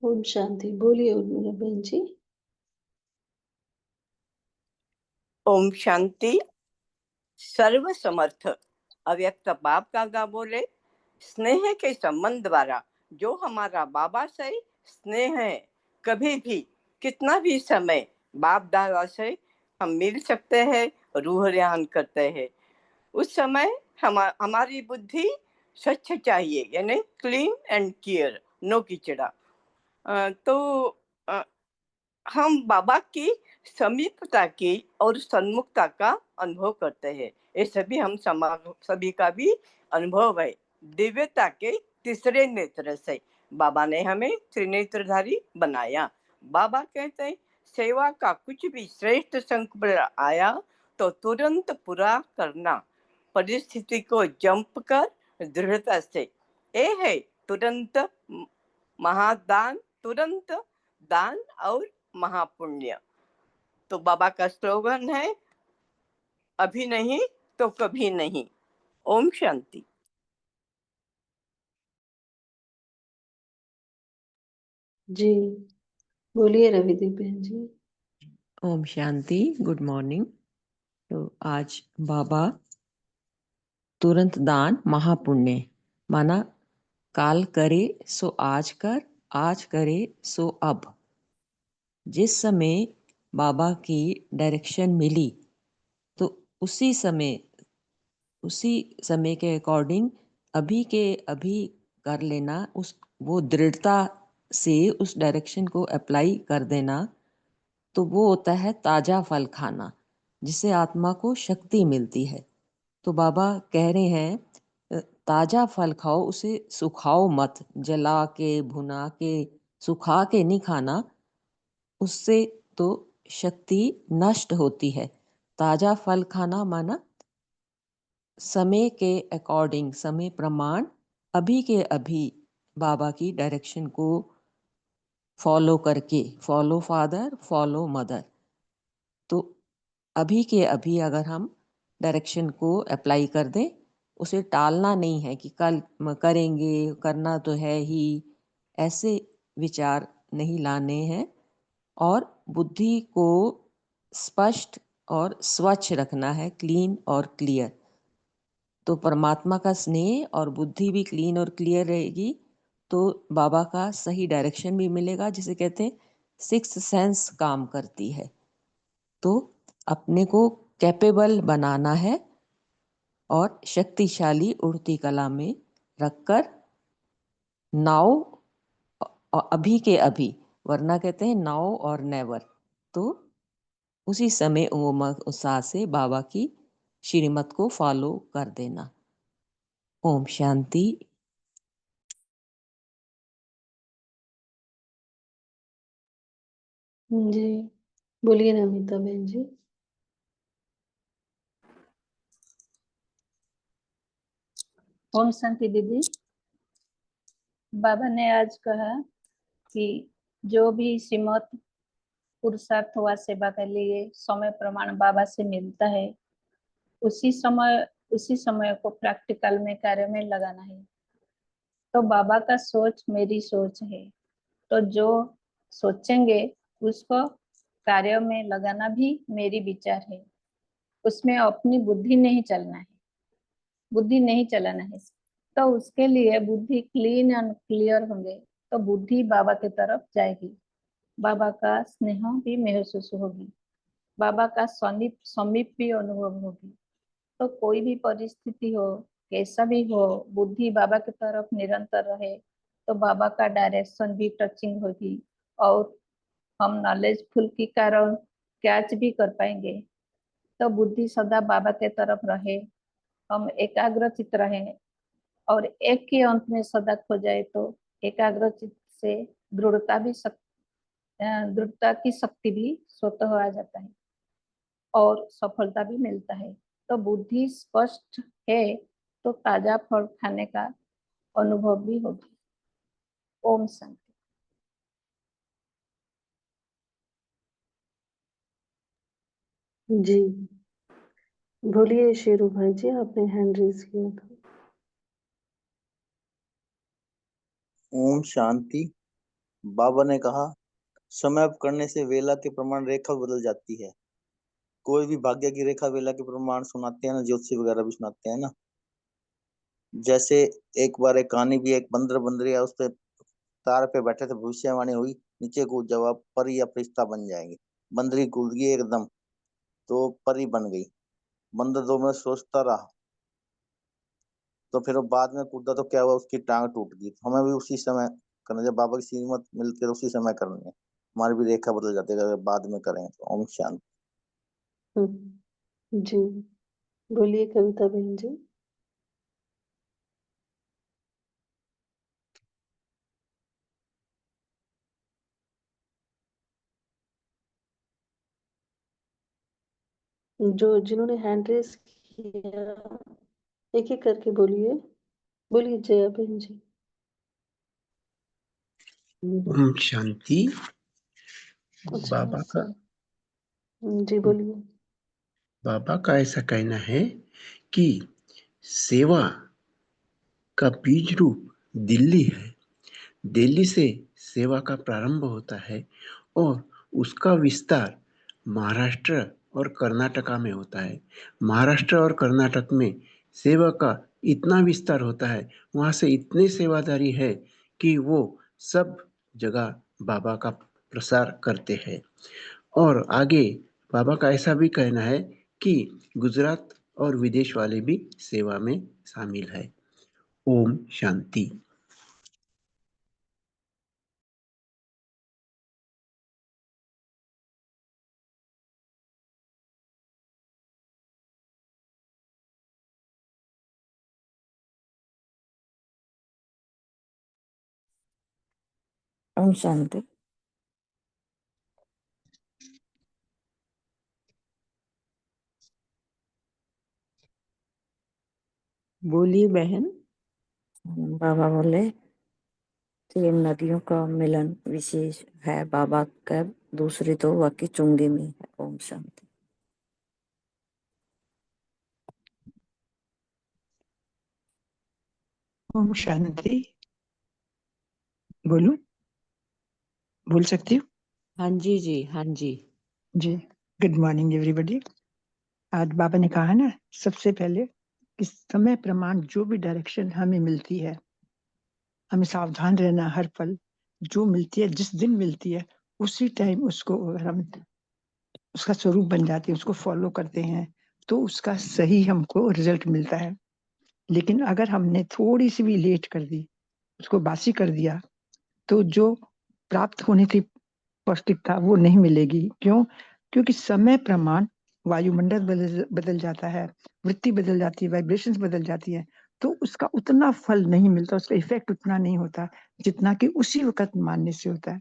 ओम शांति। बोलिए उर्मिला बहन जी। ओम शांति। सर्व समर्थ अव्यक्त बाप दादा बोले, स्नेह के संबंध द्वारा जो हमारा बाबा से स्नेह है, कभी भी कितना भी समय बाप दादा से हम मिल सकते हैं, रूह ध्यान करते हैं। उस समय हमारी बुद्धि स्वच्छ चाहिए, यानी क्लीन एंड क्लियर, नो कीचड़ा। तो हम बाबा की समीपता की और सन्मुखता का अनुभव करते हैं। ये सभी हम सभी का भी अनुभव है। दिव्यता के तीसरे नेत्र से बाबा ने हमें त्रिनेत्रधारी बनाया। बाबा कहते हैं, सेवा का कुछ भी श्रेष्ठ संकल्प आया तो तुरंत पूरा करना, परिस्थिति को जंप कर दृढ़ता से। ये है तुरंत महादान, तुरंत दान और महापुण्य। तो बाबा का स्लोगन है, अभी नहीं तो कभी नहीं। ओम शांति। जी बोलिए रविदीप बहन जी। ओम शांति। Good morning. तो आज बाबा तुरंत दान महापुण्य माना, काल करे सो आज कर, आज करे सो अब। जिस समय बाबा की डायरेक्शन मिली तो उसी समय के अकॉर्डिंग अभी के अभी कर लेना, वो दृढ़ता से उस डायरेक्शन को अप्लाई कर देना, तो वो होता है ताजा फल खाना, जिससे आत्मा को शक्ति मिलती है। तो बाबा कह रहे हैं, ताजा फल खाओ, उसे सुखाओ मत, जला के भुना के सुखा के नहीं खाना, उससे तो शक्ति नष्ट होती है। ताजा फल खाना माना समय के अकॉर्डिंग, समय प्रमाण, अभी के अभी बाबा की डायरेक्शन को फॉलो करके, फॉलो फादर फॉलो मदर। तो अभी के अभी अगर हम डायरेक्शन को अप्लाई कर दें, उसे टालना नहीं है कि कल करेंगे, करना तो है ही, ऐसे विचार नहीं लाने हैं। और बुद्धि को स्पष्ट और स्वच्छ रखना है, क्लीन और क्लियर। तो परमात्मा का स्नेह और बुद्धि भी क्लीन और क्लियर रहेगी तो बाबा का सही डायरेक्शन भी मिलेगा, जिसे कहते हैं सिक्स्थ सेंस काम करती है। तो अपने को कैपेबल बनाना है और शक्तिशाली उड़ती कला में रखकर नाउ अभी के अभी, वरना कहते हैं नाउ और नेवर। तो उसी समय उमंग उत्साह से बाबा की श्रीमत को फॉलो कर देना। ओम शांति। जी बोलिए नमिता बहन जी। ओम शांति दीदी। बाबा ने आज कहा कि जो भी श्रीमत पुरुषार्थ व सेवा के लिए समय प्रमाण बाबा से मिलता है, उसी समय को प्रैक्टिकल में, कार्य में लगाना है। तो बाबा का सोच मेरी सोच है, तो जो सोचेंगे उसको कार्य में लगाना भी मेरी विचार है। उसमें अपनी बुद्धि नहीं चलना है, बुद्धि नहीं चलाना है। तो उसके लिए बुद्धि क्लीन एंड क्लियर होंगे तो बुद्धि बाबा की तरफ जाएगी, बाबा का स्नेह भी महसूस होगी, बाबा का समीप भी अनुभव होगी। तो कोई भी परिस्थिति हो, कैसा भी हो, बुद्धि बाबा की तरफ निरंतर रहे तो बाबा का डायरेक्शन भी टचिंग होगी और हम नॉलेजफुल के कारण कैच भी कर पाएंगे। तो बुद्धि सदा बाबा के तरफ रहे, हम एकाग्रचित रहें और एक के अंत में सदा खो जाए तो एकाग्रचित से दृढ़ता की शक्ति भी स्वतः आ जाता है और सफलता भी मिलता है। तो बुद्धि स्पष्ट है तो ताजा फल खाने का अनुभव भी होगी। ओम शांति। जी बोलिए शेरू भाई जी, आपने हैंड रेज किया था। ओम शांति। बाबा ने कहा, समय up करने से वेला के प्रमाण रेखा बदल जाती है। कोई भी भाग्य की रेखा वेला के प्रमाण सुनाते हैं ना, ज्योतिषी वगैरह भी सुनाते हैं ना। जैसे एक बार एक कहानी भी, एक बंदर बंदरिया उस पे तार पे बैठे थे, भविष्यवाणी हुई, नीचे कूद जाओ आप परी या फरिश्ता बन जाएंगे। बंदरी कूद गई एकदम, तो परी बन गई। बंदर 2 मिनट सोचता रहा, तो फिर वो बाद में कूदा तो क्या हुआ, उसकी टांग टूट गई। तो हमें भी उसी समय करना, जब बाबा की श्रीमत मिलती है उसी समय करनी है। हमारी भी रेखा बदल जाती है अगर बाद में करें तो। ओम शांति। जी, बोलिए कविता बहन जी। जो जिन्होंने हैंड रेस किया, एक एक करके बोलिए। बोलिए जया बहन जी। ओम शांति। अच्छा बाबा का जी बोलिए। बाबा का ऐसा कहना है कि सेवा का बीज रूप दिल्ली है। दिल्ली से सेवा का प्रारंभ होता है और उसका विस्तार महाराष्ट्र और कर्नाटका में होता है। महाराष्ट्र और कर्नाटक में सेवा का इतना विस्तार होता है, वहाँ से इतने सेवादारी है कि वो सब जगह बाबा का प्रसार करते हैं। और आगे बाबा का ऐसा भी कहना है कि गुजरात और विदेश वाले भी सेवा में शामिल है। ओम शांति। ओम शांति। बोलिए बहन। बाबा बोले, 3 नदियों का मिलन विशेष है बाबा का, दूसरी तो वाकी चुंगी में है। ओम शांति। ओम शांति। बोलूं? बोल सकती हूँ? हाँ जी जी, हाँ जी जी। Good morning everybody. आज बाबा ने कहा ना सबसे पहले कि समय प्रमाण जो भी डायरेक्शन हमें मिलती है, हमें सावधान रहना। हर पल जो मिलती है, जिस दिन मिलती है, उसी टाइम उसको अगर हम उसका स्वरूप बन जाते हैं, उसको फॉलो करते हैं, तो उसका सही हमको रिजल्ट मिलता है। लेकिन अगर हमने थोड़ी सी भी लेट कर दी, उसको बासी कर दिया, तो जो प्राप्त होनी थी पौष्टिकता वो नहीं मिलेगी। क्यों? क्योंकि समय प्रमाण वायुमंडल बदल जाता है, वृत्ति बदल जाती है, वाइब्रेशंस बदल जाती है, तो उसका उतना फल नहीं मिलता, उसका इफेक्ट उतना नहीं होता जितना कि उसी वक्त मानने से होता है।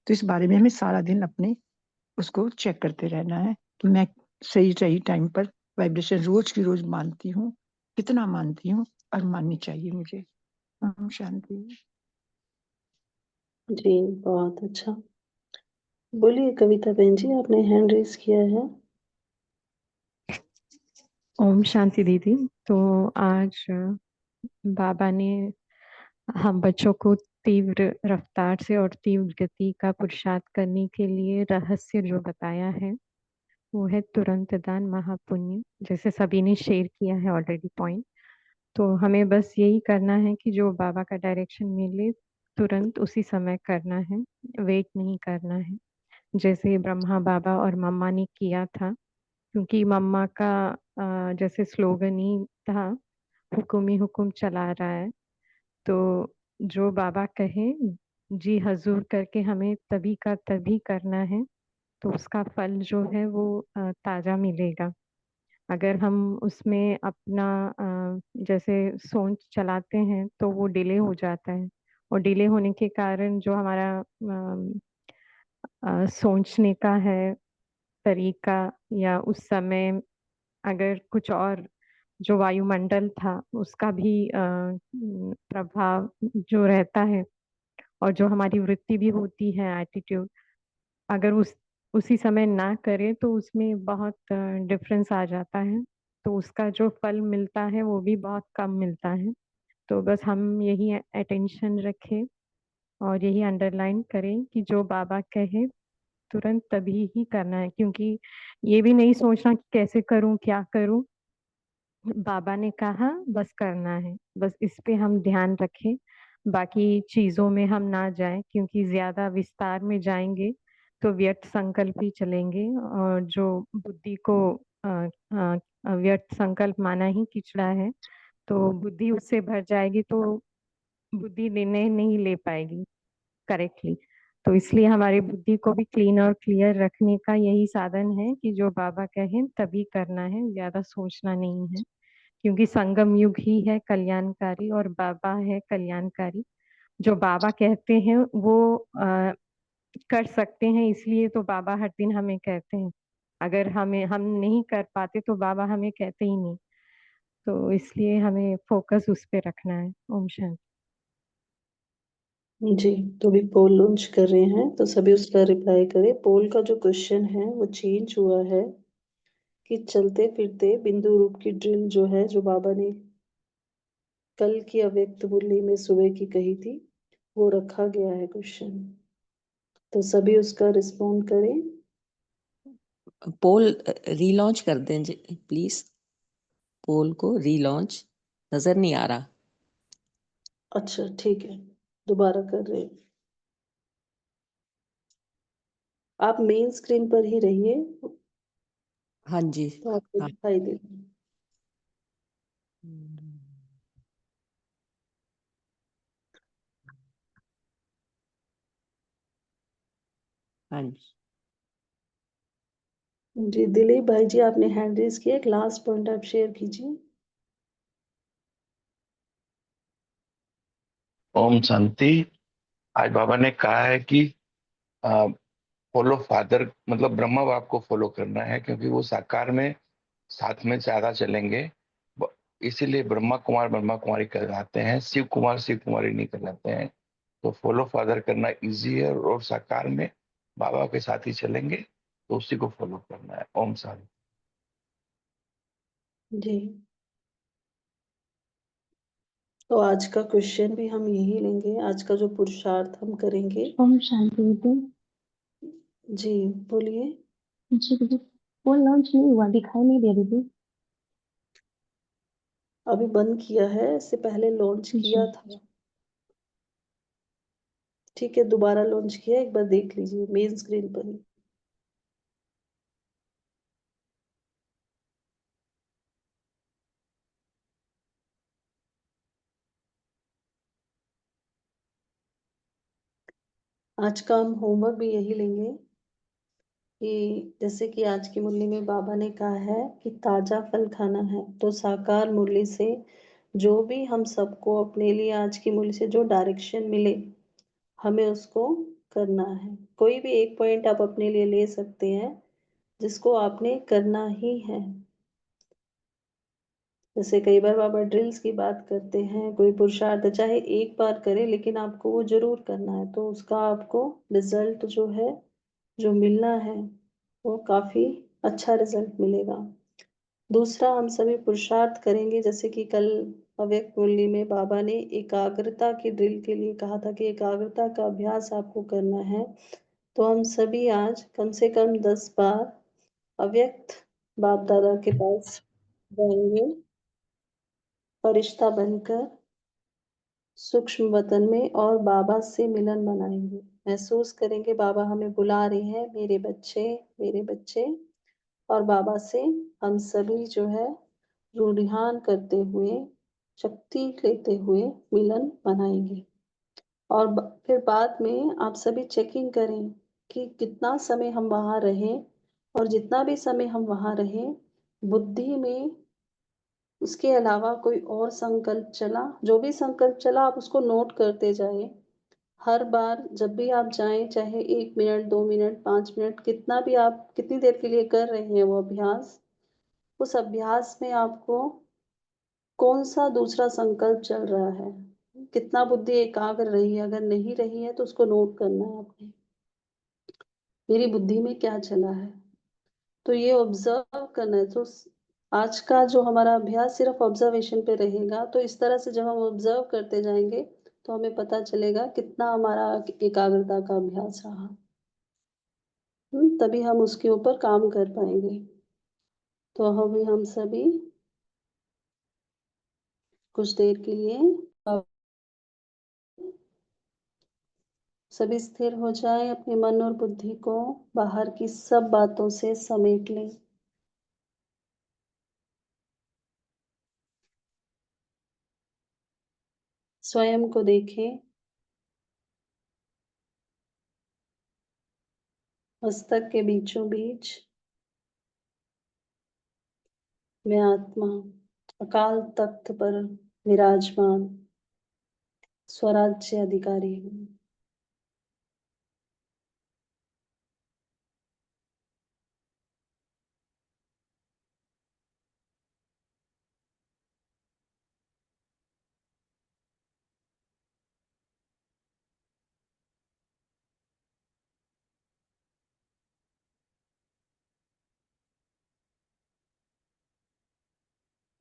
तो इस बारे में हमें सारा दिन अपने उसको चेक करते रहना है कि मैं सही सही टाइम पर वाइब्रेशन रोज की रोज मानती हूँ, कितना मानती हूँ और माननी चाहिए मुझे। शांति। जी बहुत अच्छा। बोलिए कविता बहन जी, आपने हैंड रेस किया है। ओम शांति दीदी। तो आज बाबा ने हम बच्चों को तीव्र रफ्तार से और तीव्र गति का पुरुषार्थ करने के लिए रहस्य जो बताया है वो है तुरंत दान महापुण्य, जैसे सभी ने शेयर किया है ऑलरेडी पॉइंट। तो हमें बस यही करना है कि जो बाबा का डायरेक्शन मिले तुरंत उसी समय करना है, वेट नहीं करना है, जैसे ब्रह्मा बाबा और मम्मा ने किया था। क्योंकि मम्मा का जैसे स्लोगन ही था, हुक्म ही हुक्म चला रहा है। तो जो बाबा कहे जी हजूर करके हमें तभी का तभी करना है, तो उसका फल जो है वो ताजा मिलेगा। अगर हम उसमें अपना जैसे सोच चलाते हैं तो वो डिले हो जाता है, और डिले होने के कारण जो हमारा सोचने का है तरीका, या उस समय अगर कुछ और जो वायुमंडल था उसका भी प्रभाव जो रहता है, और जो हमारी वृत्ति भी होती है एटीट्यूड, अगर उसी समय ना करे तो उसमें बहुत डिफरेंस आ जाता है। तो उसका जो फल मिलता है वो भी बहुत कम मिलता है। तो बस हम यही अटेंशन रखें और यही अंडरलाइन करें कि जो बाबा कहे तुरंत तभी ही करना है, क्योंकि ये भी नहीं सोचना कि कैसे करूं क्या करूं। बाबा ने कहा बस करना है, बस इस पे हम ध्यान रखें, बाकी चीजों में हम ना जाएं, क्योंकि ज्यादा विस्तार में जाएंगे तो व्यर्थ संकल्प ही चलेंगे, और जो बुद्धि को व्यर्थ संकल्प माना ही किचड़ा है, तो बुद्धि उससे भर जाएगी, तो बुद्धि निर्णय नहीं ले पाएगी करेक्टली। तो इसलिए हमारी बुद्धि को भी क्लीन और क्लियर रखने का यही साधन है कि जो बाबा कहें तभी करना है, ज्यादा सोचना नहीं है, क्योंकि संगम युग ही है कल्याणकारी और बाबा है कल्याणकारी। जो बाबा कहते हैं वो कर सकते हैं, इसलिए तो बाबा हर दिन हमें कहते हैं। अगर हम नहीं कर पाते तो बाबा हमें कहते ही नहीं, तो इसलिए हमें फोकस उस पे रखना है। ओम शांति। जी, तो अभी पोल लॉन्च कर रहे हैं, तो सभी उसका रिप्लाई करें। पोल का जो क्वेश्चन है वो चेंज हुआ है कि चलते फिरते बिंदु रूप की ड्रिल जो है, जो बाबा ने कल की अव्यक्त मुरली में सुबह की कही थी, वो रखा गया है क्वेश्चन। तो सभी उसका रिस्पॉन्ड करें। पोल रीलॉन्च कर दें प्लीज, पोल को रीलॉन्च, नजर नहीं आ रहा। अच्छा ठीक है, दोबारा कर रहे हैं। आप मेन स्क्रीन पर ही रहिए, हाँ जी। तो आपको हाँ। दिखाई देगा। हाँ जी। जी दिलीप भाई जी, आपने हैंड रेज किया, एक लास्ट पॉइंट आप शेयर कीजिए। ओम शांति। आज बाबा ने कहा है कि फॉलो फादर, मतलब ब्रह्मा बाप को फॉलो करना है, क्योंकि वो साकार में साथ में ज्यादा चलेंगे। इसीलिए ब्रह्मा कुमारी कहलाते हैं, शिव कुमार शिव कुमारी नहीं कहलाते हैं। तो फॉलो फादर करना इजी है, और साकार में बाबा के साथ ही चलेंगे, तो उसी को फॉलो करना है। ओम शांति। जी, तो आज का क्वेश्चन भी हम यही लेंगे, आज का जो पुरुषार्थ हम करेंगे। ओम शांति दीदी। जी बोलिए। जी दीदी, वो लॉन्च नहीं हुआ, दिखाई नहीं दे दीदी। अभी बंद किया है, इससे पहले लॉन्च जी किया था। ठीक है, दोबारा लॉन्च किया, एक बार देख लीजिए मेन स्क्रीन पर ही। आज का हम होमवर्क भी यही लेंगे कि जैसे कि आज की मुरली में बाबा ने कहा है कि ताजा फल खाना है, तो साकार मुरली से जो भी हम सबको अपने लिए आज की मुरली से जो डायरेक्शन मिले, हमें उसको करना है। कोई भी एक पॉइंट आप अपने लिए ले सकते हैं जिसको आपने करना ही है। जैसे कई बार बाबा ड्रिल्स की बात करते हैं, कोई पुरुषार्थ चाहे एक बार करे लेकिन आपको वो जरूर करना है, तो उसका आपको रिजल्ट जो है, जो मिलना है, वो काफी अच्छा रिजल्ट मिलेगा। दूसरा, हम सभी पुरुषार्थ करेंगे, जैसे कि कल अव्यक्त मुरली में बाबा ने एकाग्रता की ड्रिल के लिए कहा था कि एकाग्रता का अभ्यास आपको करना है। तो हम सभी आज कम से कम 10 बार अव्यक्त बाप दादा के पास जाएंगे, फरिश्ता बनकर सूक्ष्म वतन में, और बाबा से मिलन मनाएंगे। महसूस करेंगे बाबा हमें बुला रहे हैं, मेरे बच्चे मेरे बच्चे। और बाबा से हम सभी जो है रूढ़ियान करते हुए, शक्ति लेते हुए मिलन मनाएंगे। और फिर बाद में आप सभी चेकिंग करें कि कितना समय हम वहाँ रहें, और जितना भी समय हम वहाँ रहें, बुद्धि में उसके अलावा कोई और संकल्प चला, जो भी संकल्प चला आप उसको नोट करते जाएं। हर बार जब भी आप जाएं, चाहे 1 मिनट 2 मिनट 5 मिनट, कितना भी आप कितनी देर के लिए कर रहे हैं वो अभ्यास, उस अभ्यास में आपको कौन सा दूसरा संकल्प चल रहा है, कितना बुद्धि एकाग्र रही है। अगर नहीं रही है तो उसको नोट करना है आपने, मेरी बुद्धि में क्या चला है, तो ये ऑब्जर्व करना है। तो आज का जो हमारा अभ्यास सिर्फ ऑब्जर्वेशन पे रहेगा, तो इस तरह से जब हम ऑब्जर्व करते जाएंगे तो हमें पता चलेगा कितना हमारा एकाग्रता का अभ्यास रहा। तभी हम उसके ऊपर काम कर पाएंगे। तो अभी हम सभी कुछ देर के लिए सभी स्थिर हो जाएं, अपने मन और बुद्धि को बाहर की सब बातों से समेट लें। स्वयं को देखें, मस्तक के बीचों बीच मैं आत्मा अकाल तख्त पर विराजमान स्वराज्य अधिकारी हूँ।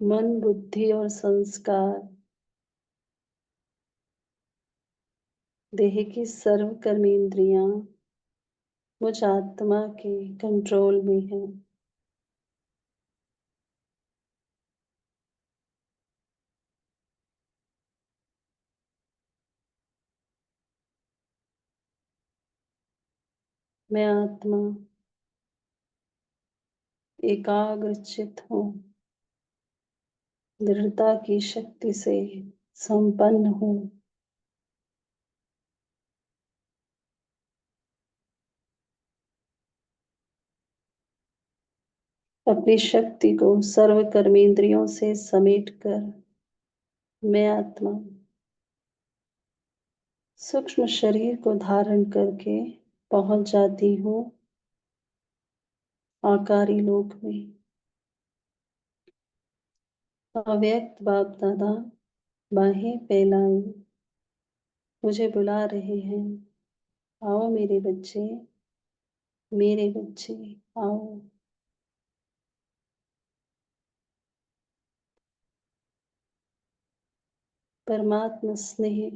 मन, बुद्धि और संस्कार देह की सर्व कर्मेंद्रियां मुझ आत्मा के कंट्रोल में है। मैं आत्मा एकाग्रचित हूँ, दृढ़ता की शक्ति से संपन्न हूँ। अपनी शक्ति को सर्व कर्मेंद्रियों से समेटकर मैं आत्मा सूक्ष्म शरीर को धारण करके पहुंच जाती हूँ आकारी लोक में। अव्यक्त बाप दादा बाहें फैलाए मुझे बुला रहे हैं, आओ मेरे बच्चे, मेरे बच्चे आओ। परमात्मा स्नेह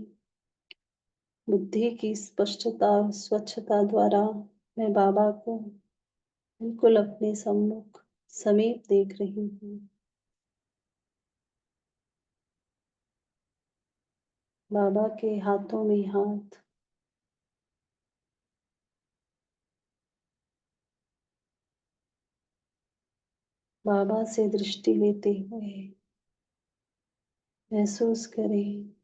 बुद्धि की स्पष्टता और स्वच्छता द्वारा मैं बाबा को बिल्कुल अपने सम्मुख समीप देख रही हूँ। बाबा के हाथों में हाथ, बाबा से दृष्टि लेते हुए महसूस करें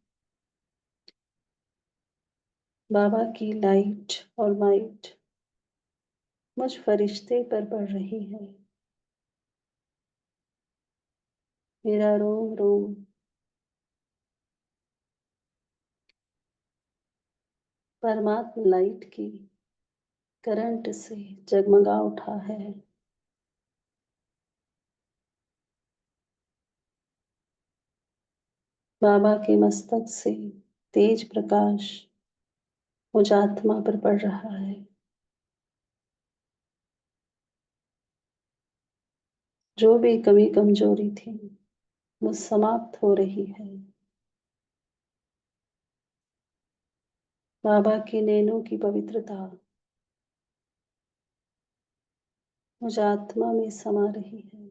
बाबा की लाइट और माइट मुझ फरिश्ते पर पड़ रही है। मेरा रोम रोम परमात्मा लाइट की करंट से जगमगा उठा है। बाबा के मस्तक से तेज प्रकाश मुझ आत्मा पर पड़ रहा है। जो भी कमी कमजोरी थी वो समाप्त हो रही है। बाबा की नैनों की पवित्रता मुझ आत्मा में समा रही है।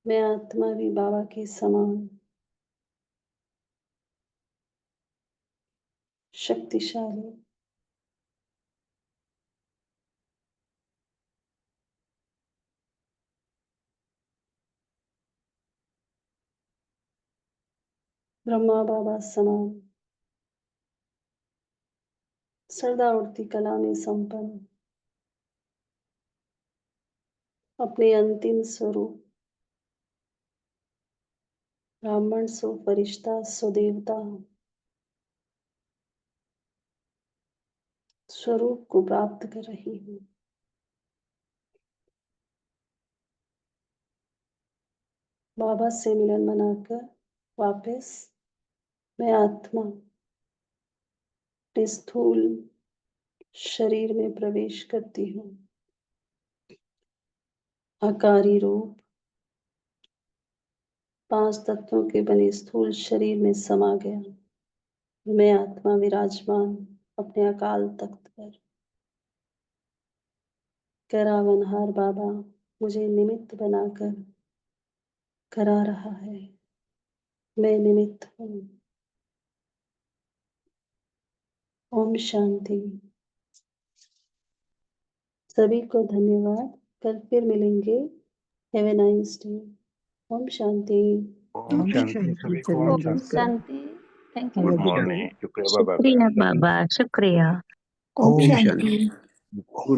मैं आत्मा भी बाबा के समान शक्तिशाली ब्रह्मा बाबा समान सदा उड़ती कला में संपन्न अपने अंतिम स्वरूप ब्राह्मण सो फरिश्ता सो देवता स्वरूप को प्राप्त कर रही हूँ। बाबा से मिलन मनाकर वापस मैं आत्मा स्थूल शरीर में प्रवेश करती हूँ। आकारी रूप 5 तत्वों के बने स्थूल शरीर में समा गया। मैं आत्मा विराजमान अपने अकाल तख्त पर। करावनहार बाबा मुझे निमित्त बनाकर करा रहा है। मैं निमित्त हूँ। ओम शांति। सभी को धन्यवाद। कल फिर मिलेंगे। Have a nice day. ओम शांति। ओम ओम शांति शांति। सभी को, चलिए ओम ओम शांति। शांति। Thank you. Have good a good day. Morning. शुक्रिया बाबा का। शुक्रिया बाबा, शुक्रिया। ओम शांति। गुड